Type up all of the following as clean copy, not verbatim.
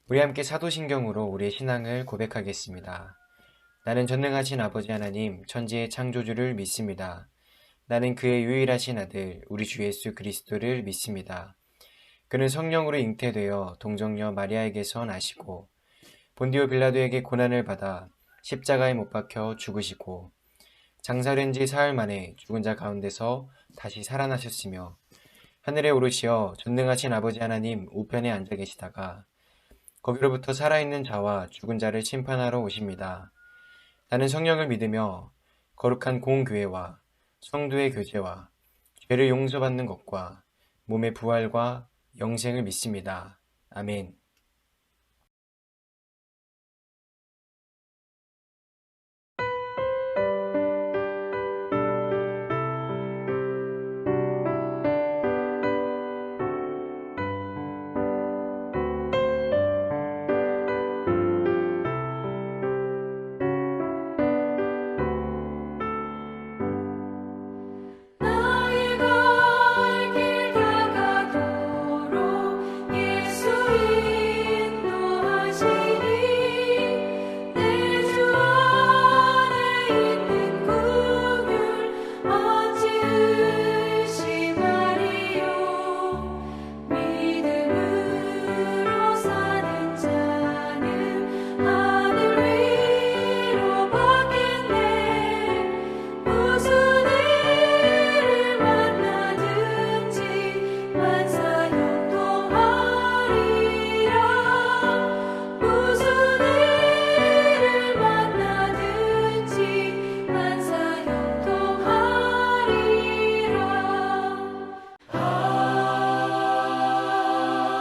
우리 함께 사도신경으로 우리의 신앙을 고백하겠습니다. 나는 전능하신 아버지 하나님, 천지의 창조주를 믿습니다. 나는 그의 유일하신 아들, 우리 주 예수 그리스도를 믿습니다. 그는 성령으로 잉태되어 동정녀 마리아에게서 나시고 본디오 빌라도에게 고난을 받아 십자가에 못 박혀 죽으시고 장사된 지 사흘 만에 죽은 자 가운데서 다시 살아나셨으며 하늘에 오르시어 전능하신 아버지 하나님 우편에 앉아 계시다가 거기로부터 살아있는 자와 죽은 자를 심판하러 오십니다. 나는 성령을 믿으며 거룩한 공교회와 성도의 교제와 죄를 용서받는 것과 몸의 부활과 영생을 믿습니다. 아멘. 나의 갈 길 다가도록 예수 인도하시니 내 주 안에 있는 긍휼 어찌 의심하리요. 믿음으로 사는 자는 하늘 위로 받겠네. 무슨 일을 만나든지 만사 형통하리라. 무슨 일을 만나든지 만사 형통하리라.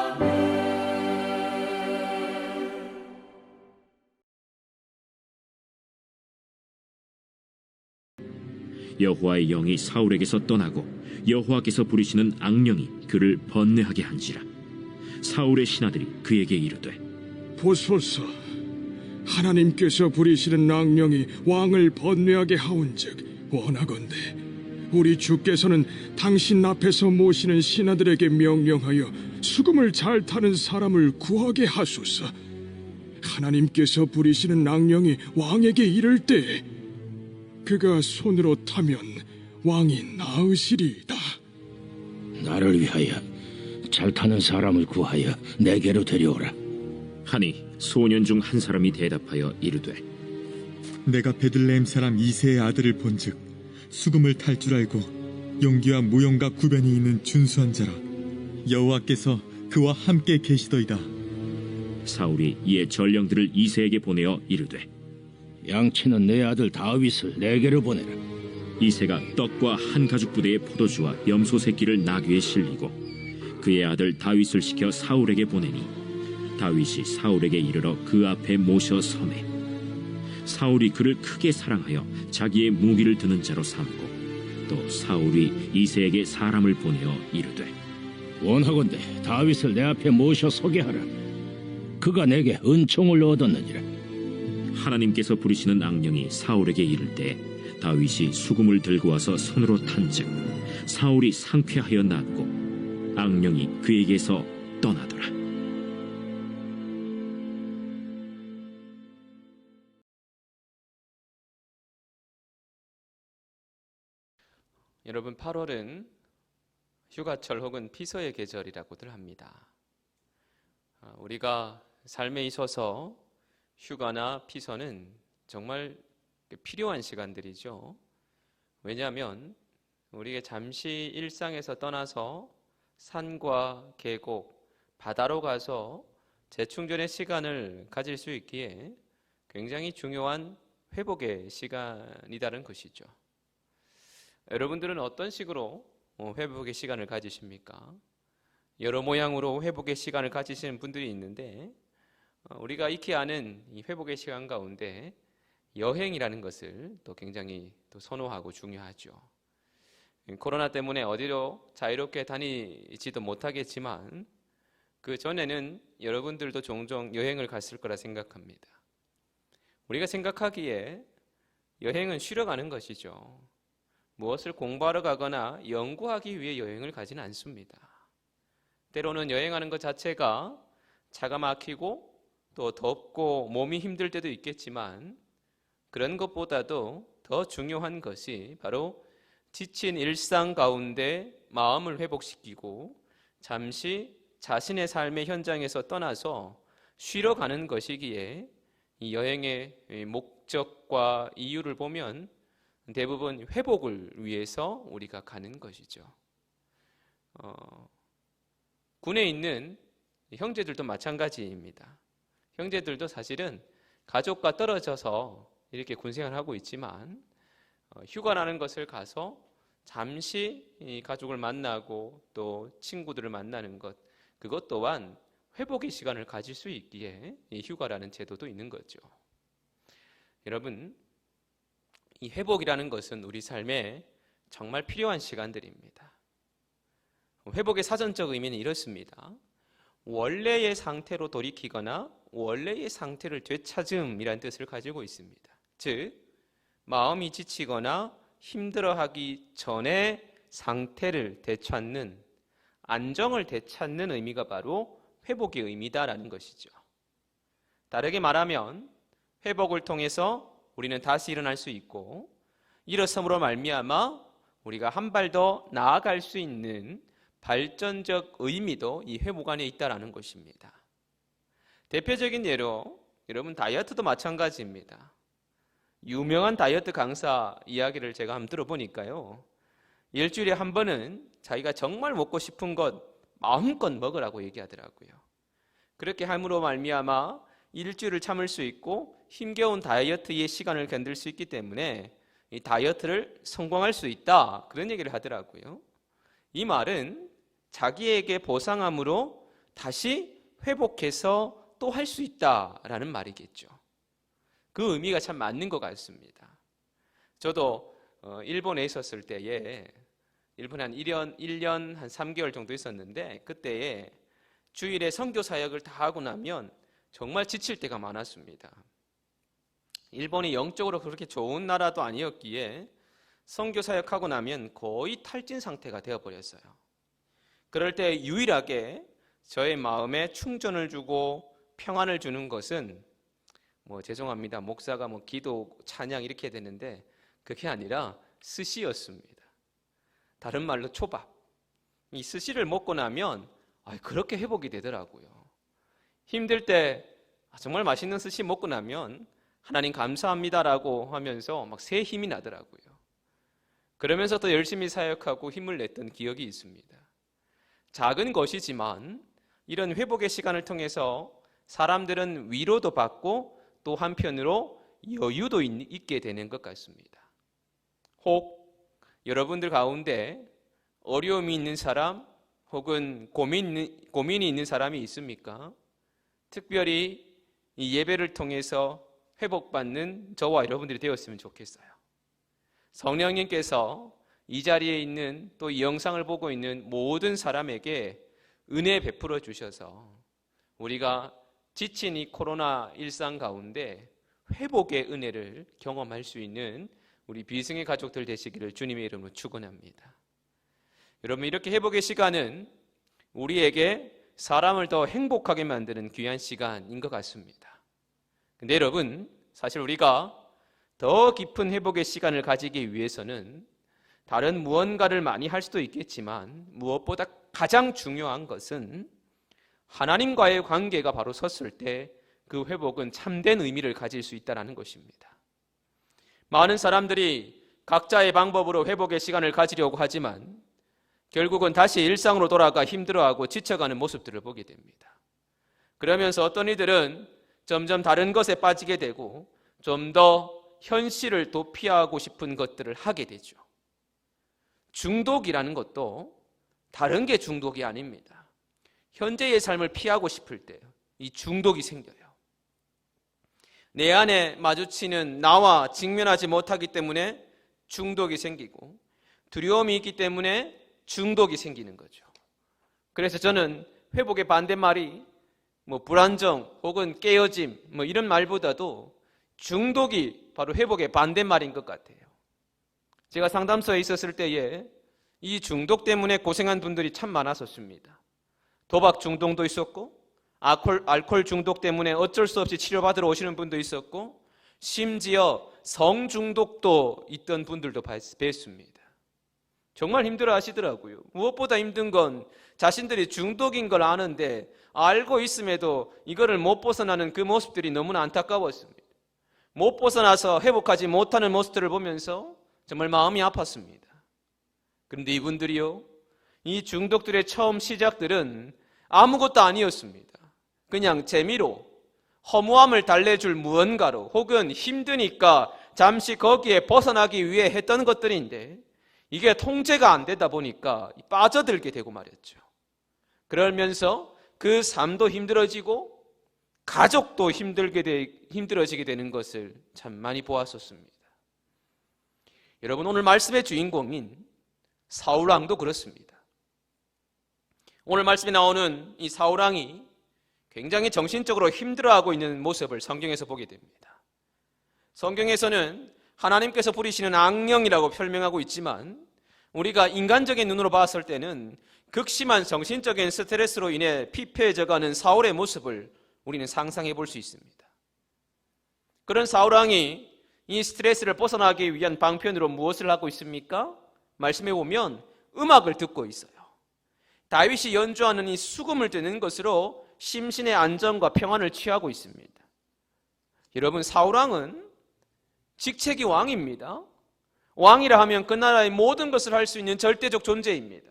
아멘. 여호와의 영이 사울에게서 떠나고 여호와께서 부리시는 악령이 그를 번뇌하게 한지라. 사울의 신하들이 그에게 이르되 보소서, 하나님께서 부리시는 악령이 왕을 번뇌하게 하온즉 원하건대 우리 주께서는 당신 앞에서 모시는 신하들에게 명령하여 수금을 잘 타는 사람을 구하게 하소서. 하나님께서 부리시는 악령이 왕에게 이를 때 그가 손으로 타면 왕이 나으시리이다. 나를 위하여 잘 타는 사람을 구하여 내게로 데려오라. 하니 소년 중 한 사람이 대답하여 이르되 내가 베들레헴 사람 이새의 아들을 본즉 수금을 탈 줄 알고 용기와 무용과 구변이 있는 준수한 자라. 여호와께서 그와 함께 계시더이다. 사울이 이에 전령들을 이새에게 보내어 이르되 양치는 내 아들 다윗을 내게로 보내라. 이새가 떡과 한 가죽 부대의 포도주와 염소 새끼를 나귀에 실리고 그의 아들 다윗을 시켜 사울에게 보내니 다윗이 사울에게 이르러 그 앞에 모셔 서매 사울이 그를 크게 사랑하여 자기의 무기를 드는 자로 삼고 또 사울이 이새에게 사람을 보내어 이르되 원하건대 다윗을 내 앞에 모셔 서게 하라. 그가 내게 은총을 얻었느니라. 하나님께서 부리시는 악령이 사울에게 이를 때 다윗이 수금을 들고 와서 손으로 탄즉 사울이 상쾌하여 낫고 악령이 그에게서 떠나더라. 여러분, 8월은 휴가철 혹은 피서의 계절이라고들 합니다. 우리가 삶에 있어서 휴가나 피서는 정말 필요한 시간들이죠. 왜냐하면 우리가 잠시 일상에서 떠나서 산과 계곡, 바다로 가서 재충전의 시간을 가질 수 있기에 굉장히 중요한 회복의 시간이라는 것이죠. 여러분들은 어떤 식으로 회복의 시간을 가지십니까? 여러 모양으로 회복의 시간을 가지시는 분들이 있는데 우리가 익히 아는 이 회복의 시간 가운데 여행이라는 것을 또 굉장히 또 선호하고 중요하죠. 코로나 때문에 어디로 자유롭게 다니지도 못하겠지만 그 전에는 여러분들도 종종 여행을 갔을 거라 생각합니다. 우리가 생각하기에 여행은 쉬러 가는 것이죠. 무엇을 공부하러 가거나 연구하기 위해 여행을 가지는 않습니다. 때로는 여행하는 것 자체가 차가 막히고 또 덥고 몸이 힘들 때도 있겠지만 그런 것보다도 더 중요한 것이 바로 지친 일상 가운데 마음을 회복시키고 잠시 자신의 삶의 현장에서 떠나서 쉬러 가는 것이기에 이 여행의 목적과 이유를 보면 대부분 회복을 위해서 우리가 가는 것이죠. 군에 있는 형제들도 마찬가지입니다. 형제들도 사실은 가족과 떨어져서 이렇게 군생활을 하고 있지만 휴가라는 것을 가서 잠시 이 가족을 만나고 또 친구들을 만나는 것, 그것 또한 회복의 시간을 가질 수 있기에 이 휴가라는 제도도 있는 거죠. 여러분, 이 회복이라는 것은 우리 삶에 정말 필요한 시간들입니다. 회복의 사전적 의미는 이렇습니다. 원래의 상태로 돌이키거나 원래의 상태를 되찾음이라는 뜻을 가지고 있습니다. 즉, 마음이 지치거나 힘들어하기 전에 상태를 되찾는, 안정을 되찾는 의미가 바로 회복의 의미다라는 것이죠. 다르게 말하면 회복을 통해서 우리는 다시 일어날 수 있고 일어섬으로 말미암아 우리가 한 발 더 나아갈 수 있는 발전적 의미도 이 회복 안에 있다는 것입니다. 대표적인 예로 여러분 다이어트도 마찬가지입니다. 유명한 다이어트 강사 이야기를 제가 한번 들어보니까요, 일주일에 한 번은 자기가 정말 먹고 싶은 것 마음껏 먹으라고 얘기하더라고요. 그렇게 함으로 말미암아 일주일을 참을 수 있고 힘겨운 다이어트의 시간을 견딜 수 있기 때문에 이 다이어트를 성공할 수 있다, 그런 얘기를 하더라고요. 이 말은 자기에게 보상함으로 다시 회복해서 또 할 수 있다라는 말이겠죠. 그 의미가 참 맞는 것 같습니다. 저도 일본에 있었을 때에, 일본에 한 1년 한 3개월 정도 있었는데, 그때에 주일에 선교 사역을 다 하고 나면 정말 지칠 때가 많았습니다. 일본이 영적으로 그렇게 좋은 나라도 아니었기에 선교 사역하고 나면 거의 탈진 상태가 되어버렸어요. 그럴 때 유일하게 저의 마음에 충전을 주고 평안을 주는 것은 죄송합니다. 목사가 기도, 찬양 이렇게 되는데 그게 아니라 스시였습니다. 다른 말로 초밥. 이 스시를 먹고 나면 그렇게 회복이 되더라고요. 힘들 때 정말 맛있는 스시 먹고 나면 하나님 감사합니다라고 하면서 막 새 힘이 나더라고요. 그러면서 더 열심히 사역하고 힘을 냈던 기억이 있습니다. 작은 것이지만 이런 회복의 시간을 통해서 사람들은 위로도 받고 또 한편으로 여유도 있게 되는 것 같습니다. 혹 여러분들 가운데 어려움이 있는 사람 혹은 고민이 있는 사람이 있습니까? 특별히 이 예배를 통해서 회복받는 저와 여러분들이 되었으면 좋겠어요. 성령님께서 이 자리에 있는 또 이 영상을 보고 있는 모든 사람에게 은혜 베풀어 주셔서 우리가 지친 이 코로나 일상 가운데 회복의 은혜를 경험할 수 있는 우리 비승의 가족들 되시기를 주님의 이름으로 축원합니다. 여러분, 이렇게 회복의 시간은 우리에게 사람을 더 행복하게 만드는 귀한 시간인 것 같습니다. 근데 여러분, 사실 우리가 더 깊은 회복의 시간을 가지기 위해서는 다른 무언가를 많이 할 수도 있겠지만 무엇보다 가장 중요한 것은 하나님과의 관계가 바로 섰을 때 그 회복은 참된 의미를 가질 수 있다는 것입니다. 많은 사람들이 각자의 방법으로 회복의 시간을 가지려고 하지만 결국은 다시 일상으로 돌아가 힘들어하고 지쳐가는 모습들을 보게 됩니다. 그러면서 어떤 이들은 점점 다른 것에 빠지게 되고 좀 더 현실을 도피하고 싶은 것들을 하게 되죠. 중독이라는 것도 다른 게 중독이 아닙니다. 현재의 삶을 피하고 싶을 때 이 중독이 생겨요. 내 안에 마주치는 나와 직면하지 못하기 때문에 중독이 생기고 두려움이 있기 때문에 중독이 생기는 거죠. 그래서 저는 회복의 반대말이 불안정 혹은 깨어짐 이런 말보다도 중독이 바로 회복의 반대말인 것 같아요. 제가 상담소에 있었을 때에 이 중독 때문에 고생한 분들이 참 많았었습니다. 도박 중독도 있었고 알코올 중독 때문에 어쩔 수 없이 치료받으러 오시는 분도 있었고 심지어 성 중독도 있던 분들도 뵀습니다. 정말 힘들어 하시더라고요. 무엇보다 힘든 건 자신들이 중독인 걸 아는데 알고 있음에도 이거를 못 벗어나는 그 모습들이 너무나 안타까웠습니다. 못 벗어나서 회복하지 못하는 모습들을 보면서 정말 마음이 아팠습니다. 그런데 이분들이요, 이 중독들의 처음 시작들은 아무것도 아니었습니다. 그냥 재미로 허무함을 달래줄 무언가로 혹은 힘드니까 잠시 거기에 벗어나기 위해 했던 것들인데 이게 통제가 안 되다 보니까 빠져들게 되고 말이었죠. 그러면서 그 삶도 힘들어지고 가족도 힘들어지게 되는 것을 참 많이 보았었습니다. 여러분, 오늘 말씀의 주인공인 사울왕도 그렇습니다. 오늘 말씀에 나오는 이 사울왕이 굉장히 정신적으로 힘들어하고 있는 모습을 성경에서 보게 됩니다. 성경에서는 하나님께서 부리시는 악령이라고 설명하고 있지만 우리가 인간적인 눈으로 봤을 때는 극심한 정신적인 스트레스로 인해 피폐해져가는 사울의 모습을 우리는 상상해 볼 수 있습니다. 그런 사울왕이 이 스트레스를 벗어나기 위한 방편으로 무엇을 하고 있습니까? 말씀해 보면 음악을 듣고 있어요. 다윗이 연주하는 이 수금을 듣는 것으로 심신의 안정과 평안을 취하고 있습니다. 여러분, 사울왕은 직책이 왕입니다. 왕이라 하면 그 나라의 모든 것을 할 수 있는 절대적 존재입니다.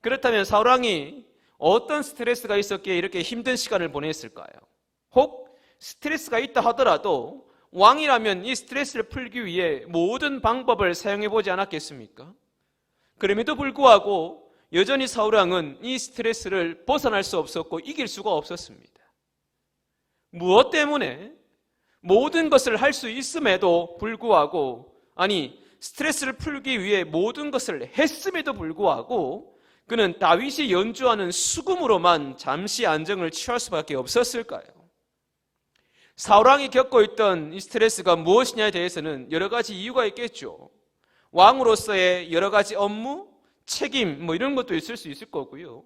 그렇다면 사울왕이 어떤 스트레스가 있었기에 이렇게 힘든 시간을 보냈을까요? 혹 스트레스가 있다 하더라도 왕이라면 이 스트레스를 풀기 위해 모든 방법을 사용해 보지 않았겠습니까? 그럼에도 불구하고 여전히 사울왕은 이 스트레스를 벗어날 수 없었고 이길 수가 없었습니다. 무엇 때문에? 모든 것을 할 수 있음에도 불구하고, 스트레스를 풀기 위해 모든 것을 했음에도 불구하고 그는 다윗이 연주하는 수금으로만 잠시 안정을 취할 수밖에 없었을까요? 사울왕이 겪고 있던 이 스트레스가 무엇이냐에 대해서는 여러 가지 이유가 있겠죠. 왕으로서의 여러 가지 업무, 책임 이런 것도 있을 수 있을 거고요.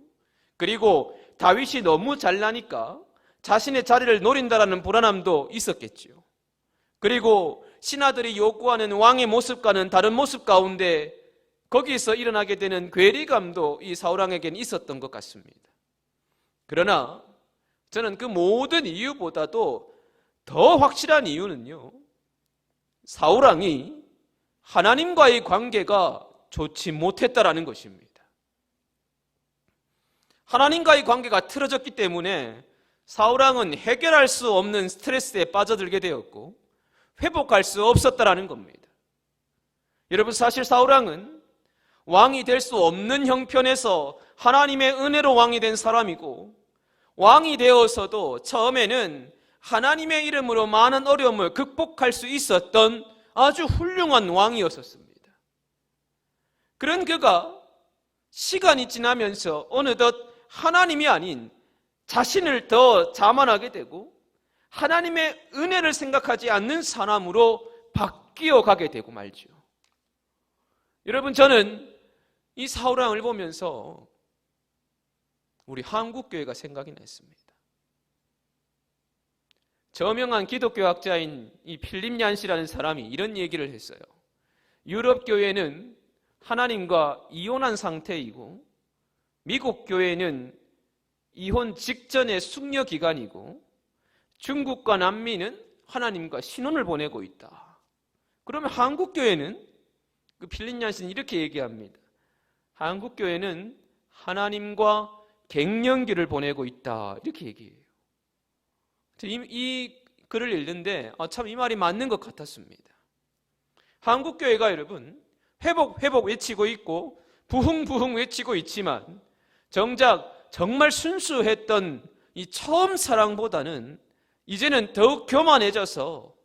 그리고 다윗이 너무 잘나니까 자신의 자리를 노린다라는 불안함도 있었겠죠. 그리고 신하들이 요구하는 왕의 모습과는 다른 모습 가운데 거기서 일어나게 되는 괴리감도 이 사울왕에게는 있었던 것 같습니다. 그러나 저는 그 모든 이유보다도 더 확실한 이유는요, 사울왕이 하나님과의 관계가 좋지 못했다라는 것입니다. 하나님과의 관계가 틀어졌기 때문에 사울왕은 해결할 수 없는 스트레스에 빠져들게 되었고 회복할 수 없었다라는 겁니다. 여러분, 사실 사울왕은 왕이 될 수 없는 형편에서 하나님의 은혜로 왕이 된 사람이고 왕이 되어서도 처음에는 하나님의 이름으로 많은 어려움을 극복할 수 있었던 아주 훌륭한 왕이었었습니다. 그런 그가 시간이 지나면서 어느덧 하나님이 아닌 자신을 더 자만하게 되고 하나님의 은혜를 생각하지 않는 사람으로 바뀌어 가게 되고 말죠. 여러분, 저는 이 사울왕을 보면서 우리 한국교회가 생각이 났습니다. 저명한 기독교학자인 이 필립 얀시라는 사람이 이런 얘기를 했어요. 유럽 교회는 하나님과 이혼한 상태이고 미국 교회는 이혼 직전의 숙려 기간이고 중국과 남미는 하나님과 신혼을 보내고 있다. 그러면 한국 교회는, 그 필립 얀시는 이렇게 얘기합니다. 한국 교회는 하나님과 갱년기를 보내고 있다. 이렇게 얘기해요. 이 글을 읽는데 참 이 말이 맞는 것 같았습니다. 한국 교회가 여러분 회복 외치고 있고 부흥 외치고 있지만 정작 정말 순수했던 이 처음 사랑보다는 이제는 더욱 교만해져서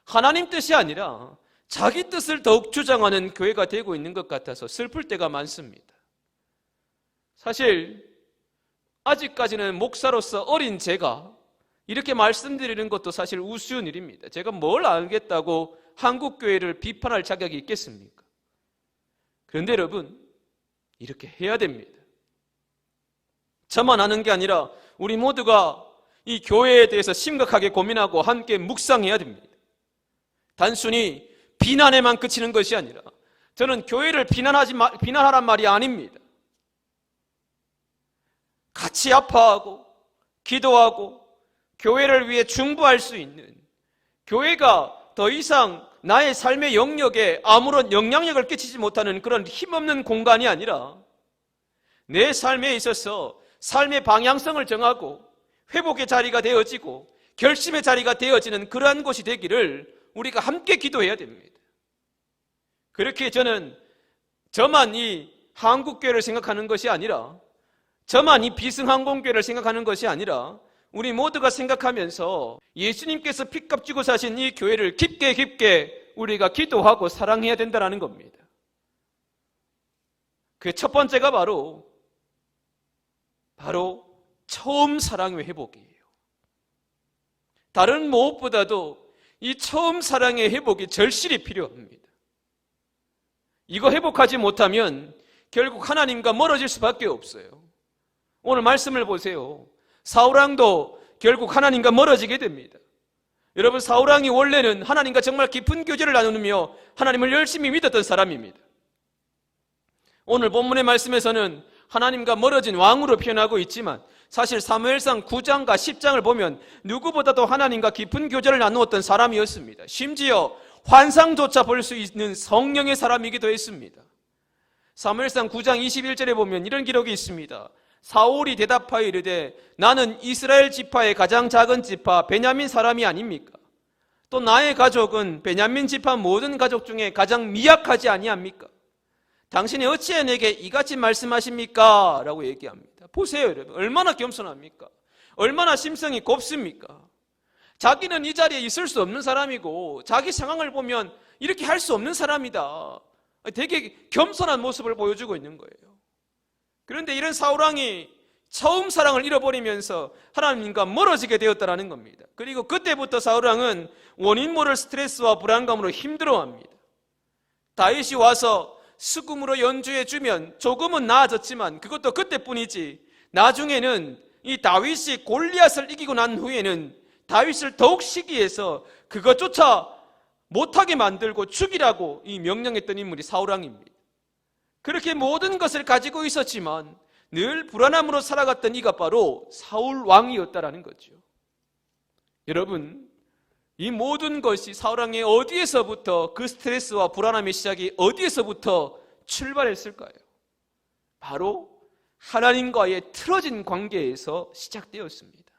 하나님 뜻이 아니라 자기 뜻을 더욱 주장하는 교회가 되고 있는 것 같아서 슬플 때가 많습니다. 사실 아직까지는 목사로서 어린 제가 이렇게 말씀드리는 것도 사실 우스운 일입니다. 제가 뭘 알겠다고 한국교회를 비판할 자격이 있겠습니까? 그런데 여러분, 이렇게 해야 됩니다. 저만 아는 게 아니라 우리 모두가 이 교회에 대해서 심각하게 고민하고 함께 묵상해야 됩니다. 단순히 비난에만 그치는 것이 아니라 저는 교회를 비난하란 말이 아닙니다. 같이 아파하고 기도하고 교회를 위해 중보할 수 있는, 교회가 더 이상 나의 삶의 영역에 아무런 영향력을 끼치지 못하는 그런 힘없는 공간이 아니라 내 삶에 있어서 삶의 방향성을 정하고 회복의 자리가 되어지고 결심의 자리가 되어지는 그러한 곳이 되기를 우리가 함께 기도해야 됩니다. 그렇게 저는 저만 이 한국교회를 생각하는 것이 아니라, 저만 이 비승항공교회를 생각하는 것이 아니라 우리 모두가 생각하면서 예수님께서 핏값 주고 사신 이 교회를 깊게 우리가 기도하고 사랑해야 된다는 겁니다. 그 첫 번째가 바로 처음 사랑의 회복이에요. 다른 무엇보다도 이 처음 사랑의 회복이 절실히 필요합니다. 이거 회복하지 못하면 결국 하나님과 멀어질 수밖에 없어요. 오늘 말씀을 보세요. 사울왕도 결국 하나님과 멀어지게 됩니다. 여러분, 사울왕이 원래는 하나님과 정말 깊은 교제를 나누며 하나님을 열심히 믿었던 사람입니다. 오늘 본문의 말씀에서는 하나님과 멀어진 왕으로 표현하고 있지만 사실 사무엘상 9장과 10장을 보면 누구보다도 하나님과 깊은 교제를 나누었던 사람이었습니다. 심지어 환상조차 볼 수 있는 성령의 사람이기도 했습니다. 사무엘상 9장 21절에 보면 이런 기록이 있습니다. 사울이 대답하여 이르되 나는 이스라엘 지파의 가장 작은 지파 베냐민 사람이 아닙니까? 또 나의 가족은 베냐민 지파 모든 가족 중에 가장 미약하지 아니합니까? 당신이 어찌해 내게 이같이 말씀하십니까? 라고 얘기합니다. 보세요, 여러분. 얼마나 겸손합니까? 얼마나 심성이 곱습니까? 자기는 이 자리에 있을 수 없는 사람이고 자기 상황을 보면 이렇게 할 수 없는 사람이다. 되게 겸손한 모습을 보여주고 있는 거예요. 그런데 이런 사울왕이 처음 사랑을 잃어버리면서 하나님과 멀어지게 되었다는 겁니다. 그리고 그때부터 사울왕은 원인 모를 스트레스와 불안감으로 힘들어합니다. 다윗이 와서 수금으로 연주해 주면 조금은 나아졌지만 그것도 그때뿐이지, 나중에는 이 다윗이 골리앗을 이기고 난 후에는 다윗을 더욱 시기해서 그것조차 못하게 만들고 죽이라고 이 명령했던 인물이 사울왕입니다. 그렇게 모든 것을 가지고 있었지만 늘 불안함으로 살아갔던 이가 바로 사울왕이었다라는 거죠. 여러분, 이 모든 것이 사울왕의 어디에서부터, 그 스트레스와 불안함의 시작이 어디에서부터 출발했을까요? 바로 하나님과의 틀어진 관계에서 시작되었습니다.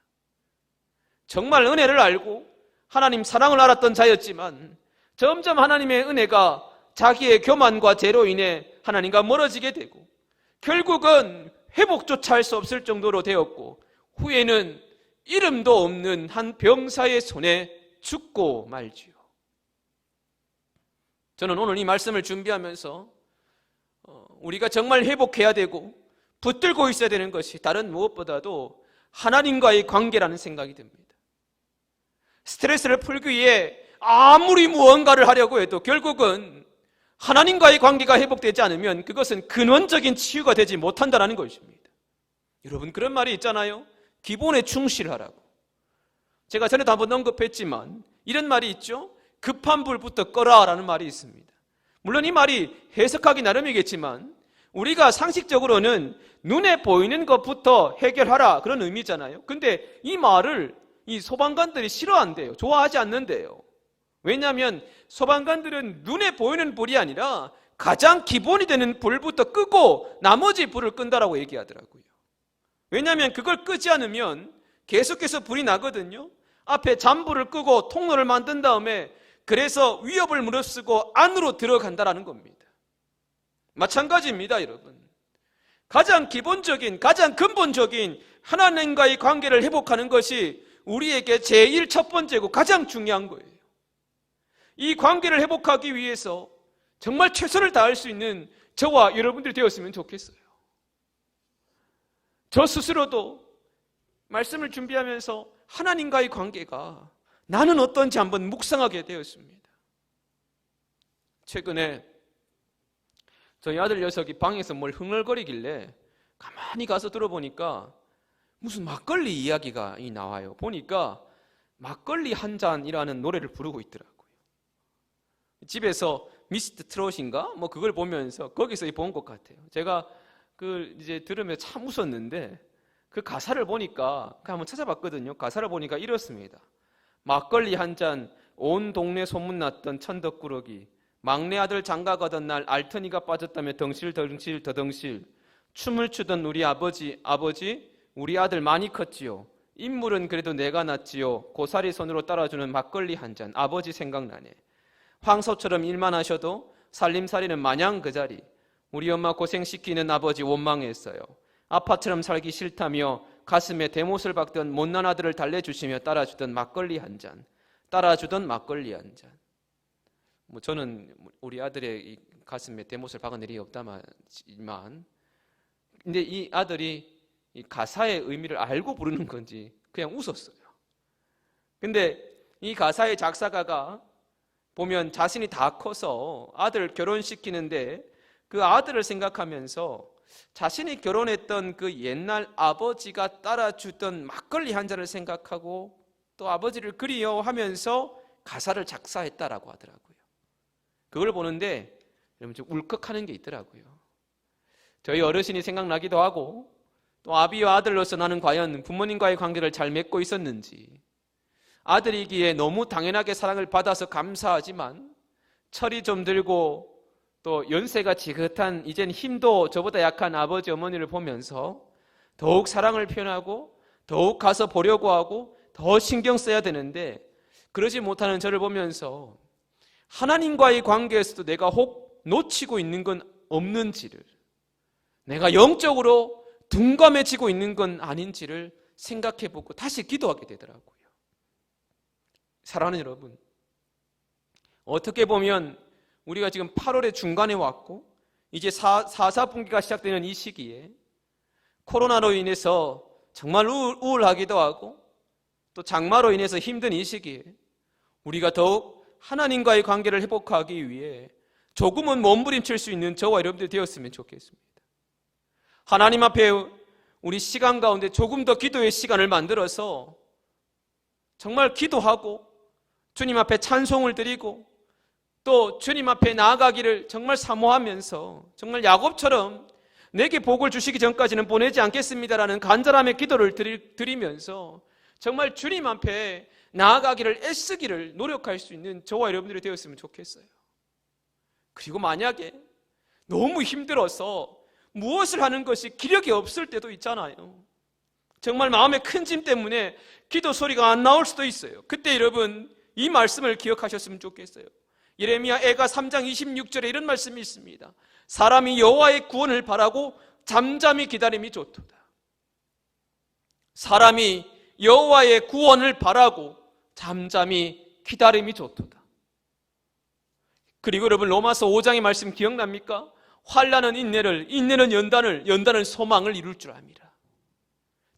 정말 은혜를 알고 하나님 사랑을 알았던 자였지만 점점 하나님의 은혜가 자기의 교만과 죄로 인해 하나님과 멀어지게 되고 결국은 회복조차 할 수 없을 정도로 되었고 후에는 이름도 없는 한 병사의 손에 죽고 말지요. 저는 오늘 이 말씀을 준비하면서 우리가 정말 회복해야 되고 붙들고 있어야 되는 것이 다른 무엇보다도 하나님과의 관계라는 생각이 듭니다. 스트레스를 풀기 위해 아무리 무언가를 하려고 해도 결국은 하나님과의 관계가 회복되지 않으면 그것은 근원적인 치유가 되지 못한다는 것입니다. 여러분, 그런 말이 있잖아요. 기본에 충실하라고. 제가 전에도 한번 언급했지만 이런 말이 있죠. 급한 불부터 꺼라라는 말이 있습니다. 물론 이 말이 해석하기 나름이겠지만 우리가 상식적으로는 눈에 보이는 것부터 해결하라 그런 의미잖아요. 근데 이 말을 이 소방관들이 싫어한대요. 좋아하지 않는데요. 왜냐하면 소방관들은 눈에 보이는 불이 아니라 가장 기본이 되는 불부터 끄고 나머지 불을 끈다라고 얘기하더라고요. 왜냐하면 그걸 끄지 않으면 계속해서 불이 나거든요. 앞에 잠불을 끄고 통로를 만든 다음에 그래서 위협을 무릅쓰고 안으로 들어간다라는 겁니다. 마찬가지입니다, 여러분. 가장 기본적인, 가장 근본적인 하나님과의 관계를 회복하는 것이 우리에게 제일 첫 번째고 가장 중요한 거예요. 이 관계를 회복하기 위해서 정말 최선을 다할 수 있는 저와 여러분들이 되었으면 좋겠어요. 저 스스로도 말씀을 준비하면서 하나님과의 관계가 나는 어떤지 한번 묵상하게 되었습니다. 최근에 저희 아들 녀석이 방에서 뭘 흥얼거리길래 가만히 가서 들어보니까 무슨 막걸리 이야기가 나와요. 보니까 막걸리 한 잔이라는 노래를 부르고 있더라고요. 집에서 미스터 트롯인가? 뭐 그걸 보면서 거기서 본 것 같아요. 제가 그 이제 들으면 참 웃었는데 그 가사를 보니까 한번 찾아봤거든요. 가사를 보니까 이렇습니다. 막걸리 한 잔 온 동네 소문났던 천덕꾸러기, 막내 아들 장가 가던 날 알턴이가 빠졌다며 덩실덩실 더덩실, 춤을 추던 우리 아버지 우리 아들 많이 컸지요. 인물은 그래도 내가 낫지요. 고사리 손으로 따라주는 막걸리 한 잔, 아버지 생각나네. 황소처럼 일만 하셔도 살림살이는 마냥 그 자리. 우리 엄마 고생시키는 아버지 원망했어요. 아빠처럼 살기 싫다며 가슴에 대못을 박던 못난 아들을 달래주시며 따라주던 막걸리 한 잔. 따라주던 막걸리 한 잔. 뭐 저는 우리 아들의 이 가슴에 대못을 박은 일이 없다만, 근데 이 아들이 이 가사의 의미를 알고 부르는 건지 그냥 웃었어요. 근데 이 가사의 작사가가 보면 자신이 다 커서 아들 결혼시키는데 그 아들을 생각하면서 자신이 결혼했던 그 옛날 아버지가 따라주던 막걸리 한 잔을 생각하고 또 아버지를 그리워하면서 가사를 작사했다라고 하더라고요. 그걸 보는데 여러분 좀 울컥하는 게 있더라고요. 저희 어르신이 생각나기도 하고 또 아비와 아들로서 나는 과연 부모님과의 관계를 잘 맺고 있었는지, 아들이기에 너무 당연하게 사랑을 받아서 감사하지만 철이 좀 들고 또 연세가 지긋한 이젠 힘도 저보다 약한 아버지 어머니를 보면서 더욱 사랑을 표현하고 더욱 가서 보려고 하고 더 신경 써야 되는데 그러지 못하는 저를 보면서 하나님과의 관계에서도 내가 혹 놓치고 있는 건 없는지를, 내가 영적으로 둔감해지고 있는 건 아닌지를 생각해보고 다시 기도하게 되더라고요. 사랑하는 여러분, 어떻게 보면 우리가 지금 8월의 중간에 왔고 이제 4분기가 시작되는 이 시기에 코로나로 인해서 정말 우울하기도 하고 또 장마로 인해서 힘든 이 시기에 우리가 더욱 하나님과의 관계를 회복하기 위해 조금은 몸부림칠 수 있는 저와 여러분들이 되었으면 좋겠습니다. 하나님 앞에 우리 시간 가운데 조금 더 기도의 시간을 만들어서 정말 기도하고 주님 앞에 찬송을 드리고 또 주님 앞에 나아가기를 정말 사모하면서 정말 야곱처럼 내게 복을 주시기 전까지는 보내지 않겠습니다라는 간절함의 기도를 드리면서 정말 주님 앞에 나아가기를 애쓰기를 노력할 수 있는 저와 여러분들이 되었으면 좋겠어요. 그리고 만약에 너무 힘들어서 무엇을 하는 것이 기력이 없을 때도 있잖아요. 정말 마음의 큰 짐 때문에 기도 소리가 안 나올 수도 있어요. 그때 여러분 이 말씀을 기억하셨으면 좋겠어요. 예레미야 애가 3장 26절에 이런 말씀이 있습니다. 사람이 여호와의 구원을 바라고 잠잠히 기다림이 좋도다. 사람이 여호와의 구원을 바라고 잠잠히 기다림이 좋도다. 그리고 여러분 로마서 5장의 말씀 기억납니까? 환난은 인내를, 인내는 연단을, 연단은 소망을 이룰 줄 압니다.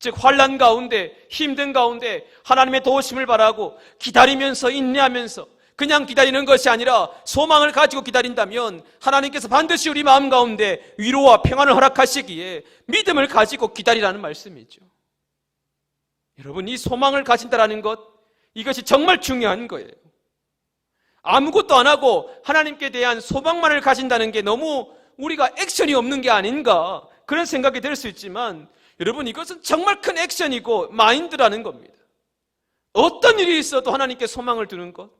즉 환난 가운데, 힘든 가운데 하나님의 도우심을 바라고 기다리면서 인내하면서 그냥 기다리는 것이 아니라 소망을 가지고 기다린다면 하나님께서 반드시 우리 마음 가운데 위로와 평안을 허락하시기에 믿음을 가지고 기다리라는 말씀이죠. 여러분 이 소망을 가진다라는 것, 이것이 정말 중요한 거예요. 아무것도 안 하고 하나님께 대한 소망만을 가진다는 게 너무 우리가 액션이 없는 게 아닌가 그런 생각이 들 수 있지만 여러분 이것은 정말 큰 액션이고 마인드라는 겁니다. 어떤 일이 있어도 하나님께 소망을 두는 것,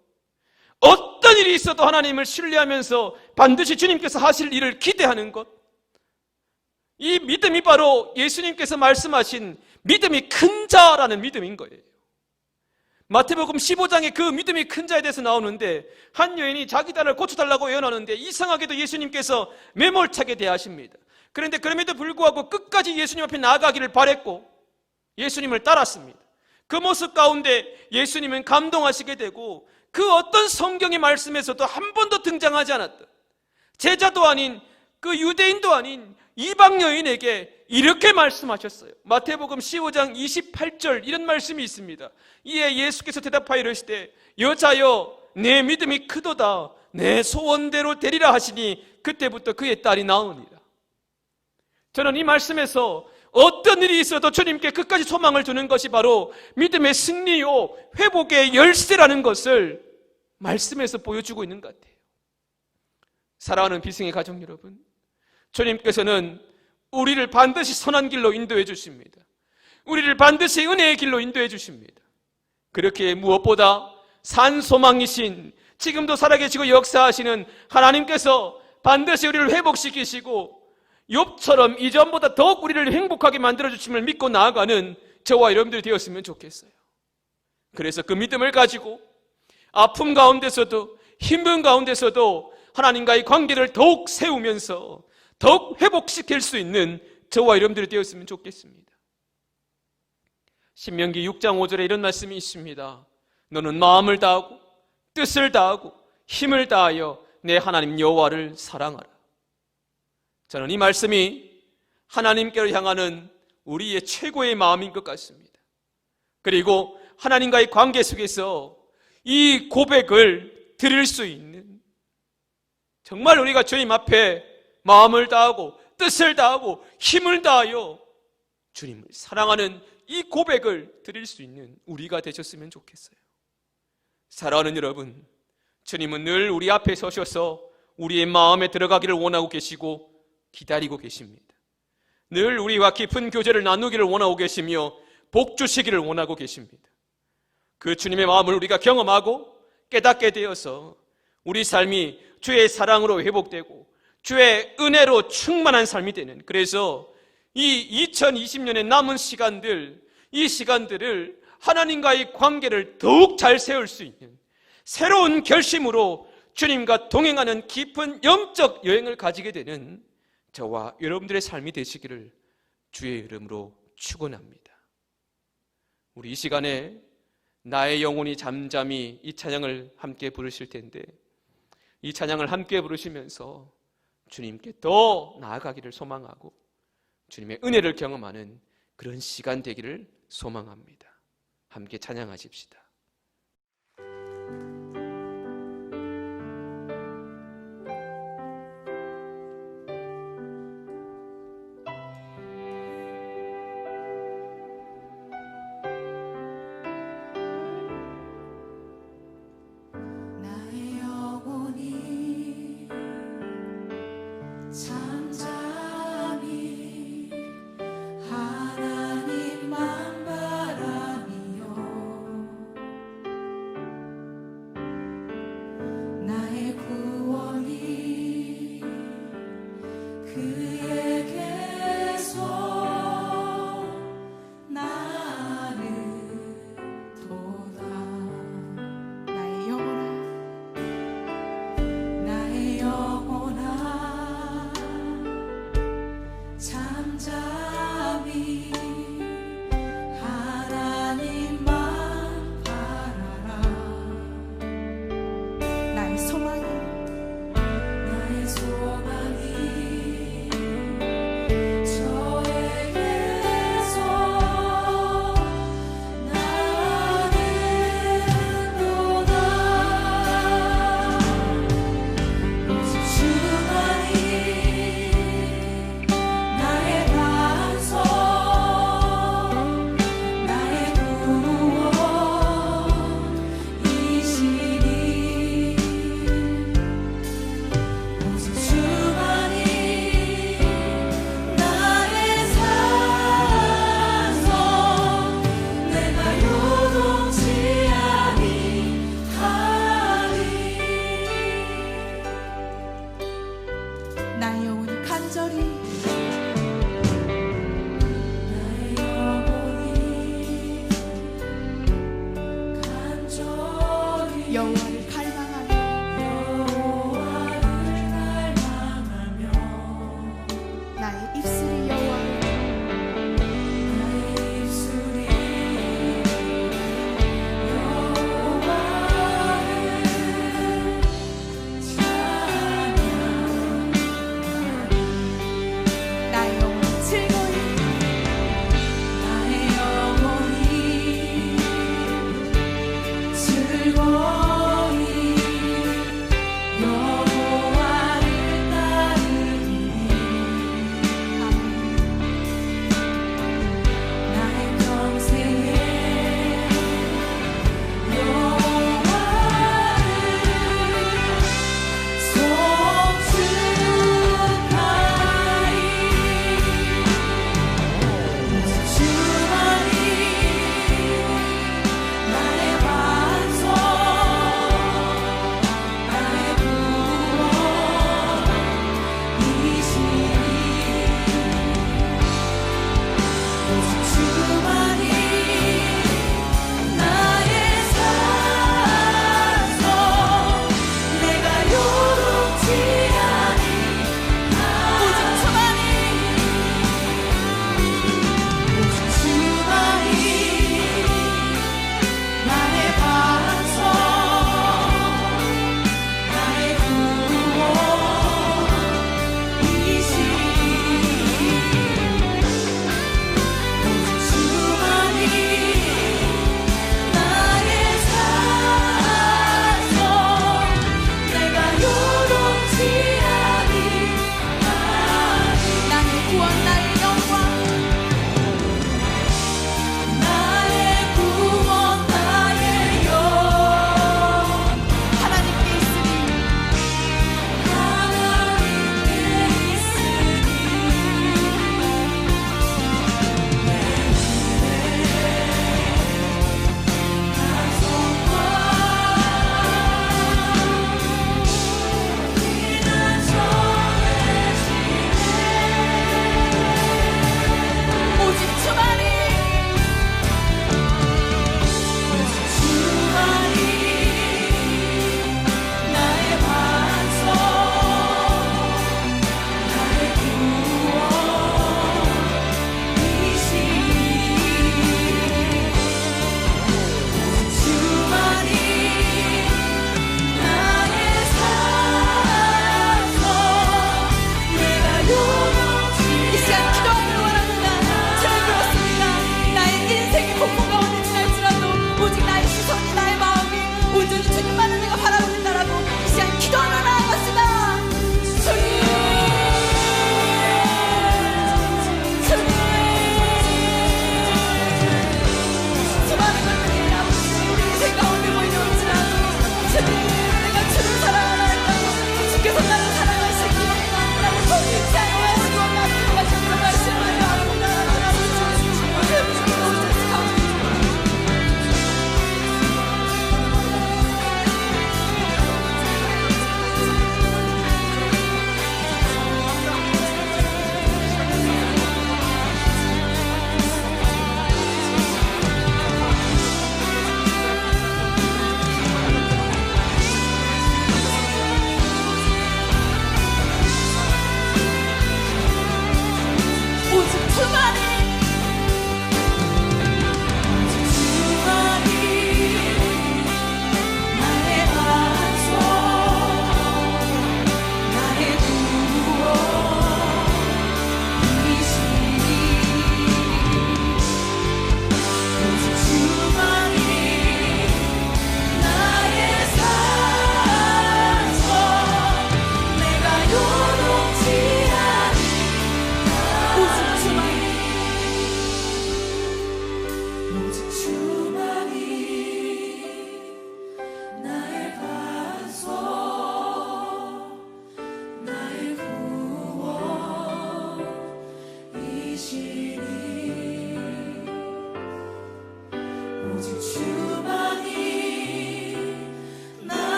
어떤 일이 있어도 하나님을 신뢰하면서 반드시 주님께서 하실 일을 기대하는 것, 이 믿음이 바로 예수님께서 말씀하신 믿음이 큰 자라는 믿음인 거예요. 마태복음 15장에 그 믿음이 큰 자에 대해서 나오는데 한 여인이 자기 딸을 고쳐달라고 예언하는데 이상하게도 예수님께서 매몰차게 대하십니다. 그런데 그럼에도 불구하고 끝까지 예수님 앞에 나아가기를 바랬고 예수님을 따랐습니다. 그 모습 가운데 예수님은 감동하시게 되고 그 어떤 성경의 말씀에서도 한 번도 등장하지 않았던 제자도 아닌 그 유대인도 아닌 이방 여인에게 이렇게 말씀하셨어요. 마태복음 15장 28절 이런 말씀이 있습니다. 이에 예수께서 대답하여 이르시되 여자여 내 믿음이 크도다 내 소원대로 되리라 하시니 그때부터 그의 딸이 나으니라. 저는 이 말씀에서 어떤 일이 있어도 주님께 끝까지 소망을 두는 것이 바로 믿음의 승리요 회복의 열쇠라는 것을 말씀에서 보여주고 있는 것 같아요. 사랑하는 비승의 가족 여러분, 주님께서는 우리를 반드시 선한 길로 인도해 주십니다. 우리를 반드시 은혜의 길로 인도해 주십니다. 그렇게 무엇보다 산소망이신, 지금도 살아계시고 역사하시는 하나님께서 반드시 우리를 회복시키시고 욥처럼 이전보다 더욱 우리를 행복하게 만들어주심을 믿고 나아가는 저와 여러분들이 되었으면 좋겠어요. 그래서 그 믿음을 가지고 아픔 가운데서도 힘든 가운데서도 하나님과의 관계를 더욱 세우면서 더욱 회복시킬 수 있는 저와 여러분들이 되었으면 좋겠습니다. 신명기 6장 5절에 이런 말씀이 있습니다. 너는 마음을 다하고 뜻을 다하고 힘을 다하여 내 하나님 여호와를 사랑하라. 저는 이 말씀이 하나님께로 향하는 우리의 최고의 마음인 것 같습니다. 그리고 하나님과의 관계 속에서 이 고백을 드릴 수 있는, 정말 우리가 주님 앞에 마음을 다하고 뜻을 다하고 힘을 다하여 주님을 사랑하는 이 고백을 드릴 수 있는 우리가 되셨으면 좋겠어요. 사랑하는 여러분, 주님은 늘 우리 앞에 서셔서 우리의 마음에 들어가기를 원하고 계시고 기다리고 계십니다. 늘 우리와 깊은 교제를 나누기를 원하고 계시며 복 주시기를 원하고 계십니다. 그 주님의 마음을 우리가 경험하고 깨닫게 되어서 우리 삶이 주의 사랑으로 회복되고 주의 은혜로 충만한 삶이 되는, 그래서 이 2020년의 남은 시간들, 이 시간들을 하나님과의 관계를 더욱 잘 세울 수 있는 새로운 결심으로 주님과 동행하는 깊은 영적 여행을 가지게 되는 저와 여러분들의 삶이 되시기를 주의 이름으로 축원합니다. 우리 이 시간에 나의 영혼이 잠잠히 이 찬양을 함께 부르실 텐데, 이 찬양을 함께 부르시면서 주님께 더 나아가기를 소망하고 주님의 은혜를 경험하는 그런 시간 되기를 소망합니다. 함께 찬양하십시다. 나의 영혼이 잠잠히 하나님만 바라며 나의 구원이 그에게서 나르도다. 나의 영혼아 잠잠히 하나님만 바라라. 나의 소망이 저에게서 나르도다. 오직 주만이 나의 반석, 나의 구원이시니. 오직 주만이 나의 산성, 내가 요동치 아니하리. 나의 영혼이 간절히 여호와를 갈망하며 나의 입술이 여호와를 나의 영혼이 즐거이 여호와를 따르니.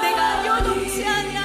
내가 요동치 아니